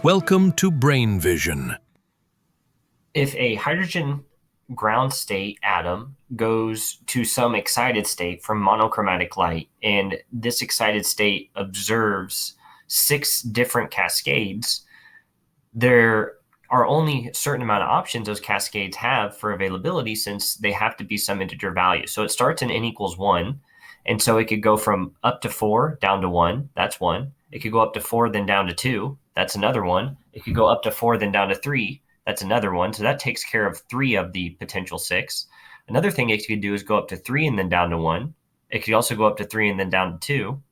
Welcome to Brain Vision. If a hydrogen ground state atom goes to some excited state from monochromatic light, and this excited state observes 6 different cascades, there are only a certain amount of options those cascades have for availability, since they have to be some integer value. So it starts in n equals 1, and so it could go from up to 4 down to 1. That's 1. It could go up to 4, then down to 2. That's another 1. It could go up to 4, then down to 3. That's another 1. So that takes care of 3 of the potential 6. Another thing it could do is go up to 3 and then down to 1. It could also go up to 3 and then down to 2.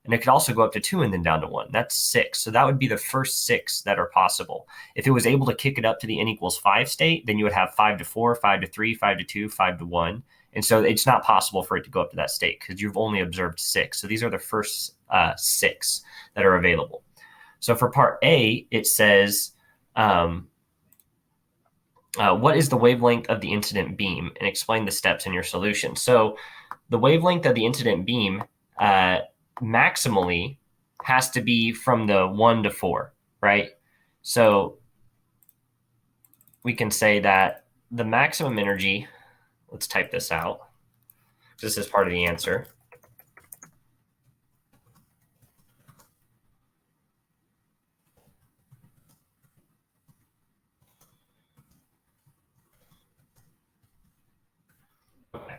And it could also go up to 2 and then down to 1. That's 6. So that would be the first 6 that are possible. If it was able to kick it up to the n equals 5 state, then you would have 5 to 4, 5 to 3, 5 to 2, 5 to 1. And so it's not possible for it to go up to that state because you've only observed 6. So these are the first 6 that are available. So for part A, it says, what is the wavelength of the incident beam? And explain the steps in your solution. So the wavelength of the incident beam maximally has to be from the 1 to 4, right? So we can say that the maximum energy, let's type this out. This is part of the answer. Okay.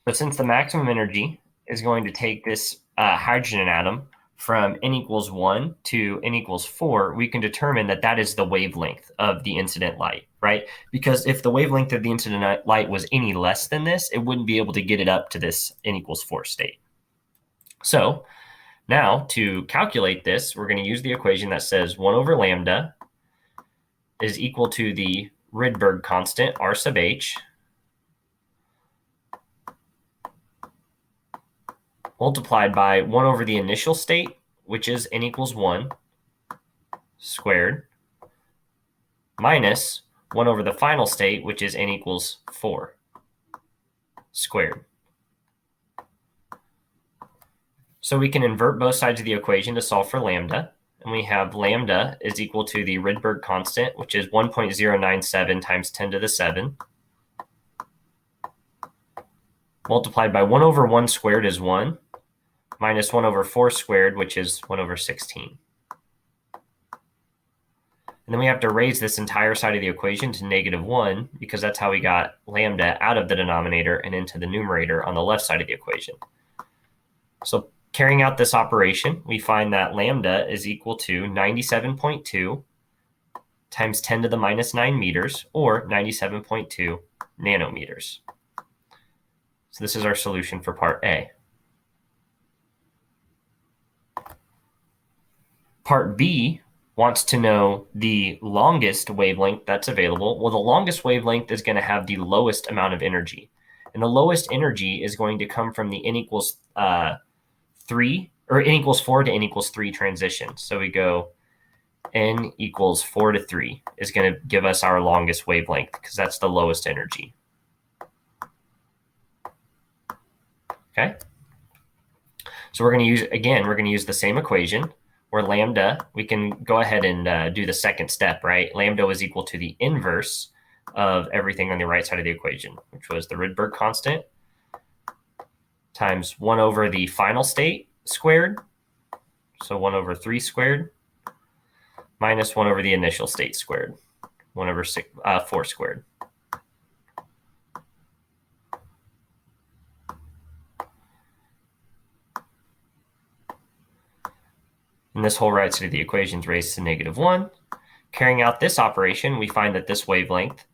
So since the maximum energy is going to take this hydrogen atom from n equals 1 to n equals 4, we can determine that that is the wavelength of the incident light, right? Because if the wavelength of the incident light was any less than this, it wouldn't be able to get it up to this n equals 4 state. So now to calculate this, we're going to use the equation that says 1 over lambda is equal to the Rydberg constant, R sub h, multiplied by 1 over the initial state, which is n equals 1 squared, minus 1 over the final state, which is n equals 4 squared. So we can invert both sides of the equation to solve for lambda. And we have lambda is equal to the Rydberg constant, which is 1.097 times 10 to the 7, multiplied by 1 over 1 squared is 1, minus 1 over 4 squared, which is 1 over 16. And then we have to raise this entire side of the equation to -1, because that's how we got lambda out of the denominator and into the numerator on the left side of the equation. So carrying out this operation, we find that lambda is equal to 97.2 times 10 to the minus 9 meters, or 97.2 nanometers. So this is our solution for part A. Part B wants to know the longest wavelength that's available. Well, the longest wavelength is going to have the lowest amount of energy. And the lowest energy is going to come from the n equals 3, or n equals 4 to n equals 3 transition. So we go n equals 4 to 3 is going to give us our longest wavelength, because that's the lowest energy. Okay. So we're going to use the same equation, where lambda, we can go ahead and do the second step, right? Lambda is equal to the inverse of everything on the right side of the equation, which was the Rydberg constant times 1 over the final state squared, so 1 over 3 squared, minus 1 over the initial state squared, 1 over 4 squared. And this whole right side of the equation is raised to -1. Carrying out this operation, we find that this wavelength,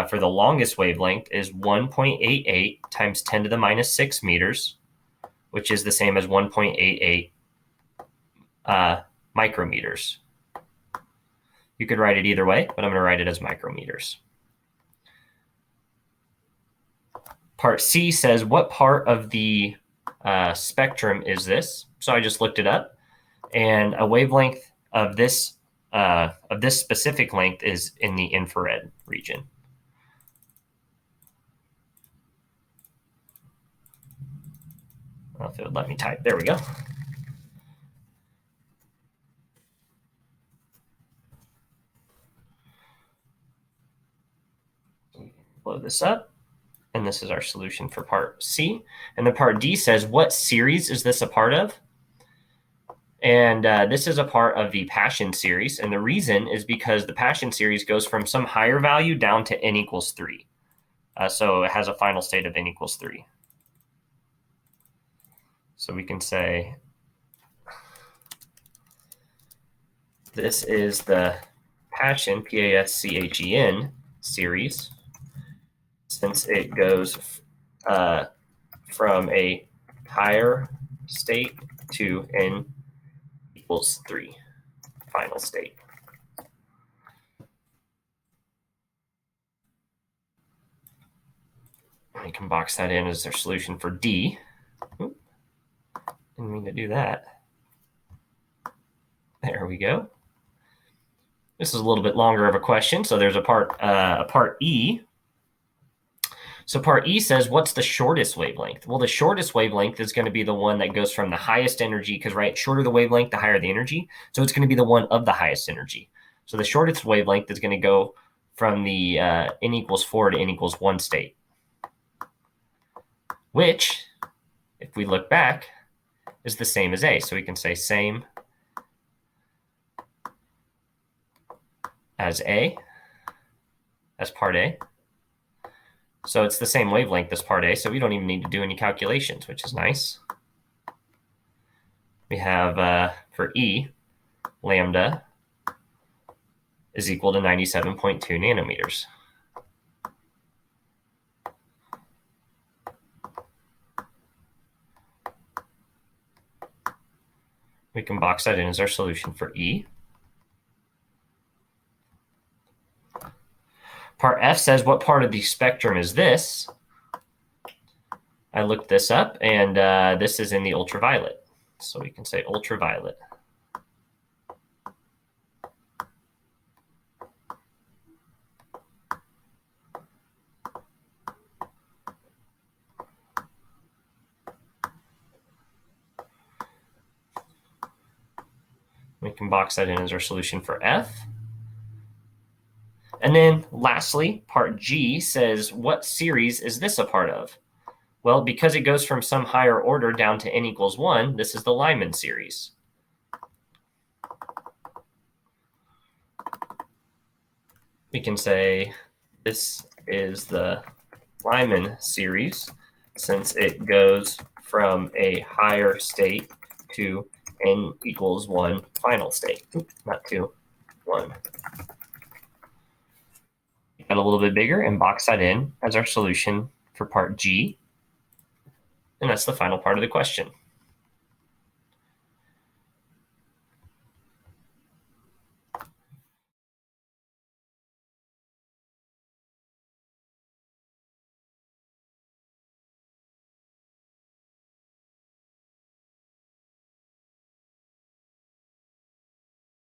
for the longest wavelength, is 1.88 times 10 to the minus 6 meters, which is the same as 1.88 micrometers. You could write it either way, but I'm going to write it as micrometers. Part C says, what part of the spectrum is this? So I just looked it up. And a wavelength of this specific length is in the infrared region. Well, if it would let me type, there we go. blow this up. And this is our solution for part C. And then part D says, what series is this a part of? And this is a part of the Paschen series. And the reason is because the Paschen series goes from some higher value down to n equals 3. So it has a final state of n equals 3. So we can say this is the Paschen, P-A-S-C-H-E-N series, since it goes from a higher state to n equals 3 final state. We can box that in as their solution for D. Oop, didn't mean to do that. There we go. This is a little bit longer of a question, so there's a part E. So part E says, what's the shortest wavelength? Well, the shortest wavelength is going to be the one that goes from the highest energy, because, right, shorter the wavelength, the higher the energy. So it's going to be the one of the highest energy. So the shortest wavelength is going to go from the n equals 4 to n equals 1 state, which, if we look back, is the same as A. So we can say same as A, as part A. So it's the same wavelength as part A, so we don't even need to do any calculations, which is nice. We have, for E, lambda is equal to 97.2 nanometers. We can box that in as our solution for E. Part F says, what part of the spectrum is this? I looked this up, and this is in the ultraviolet. So we can say ultraviolet. We can box that in as our solution for F. And then lastly, part G says, what series is this a part of? Well, because it goes from some higher order down to n equals 1, this is the Lyman series. We can say this is the Lyman series, since it goes from a higher state to n equals 1 final state. Oops, not 2, 1. Got a little bit bigger and box that in as our solution for part G. And that's the final part of the question.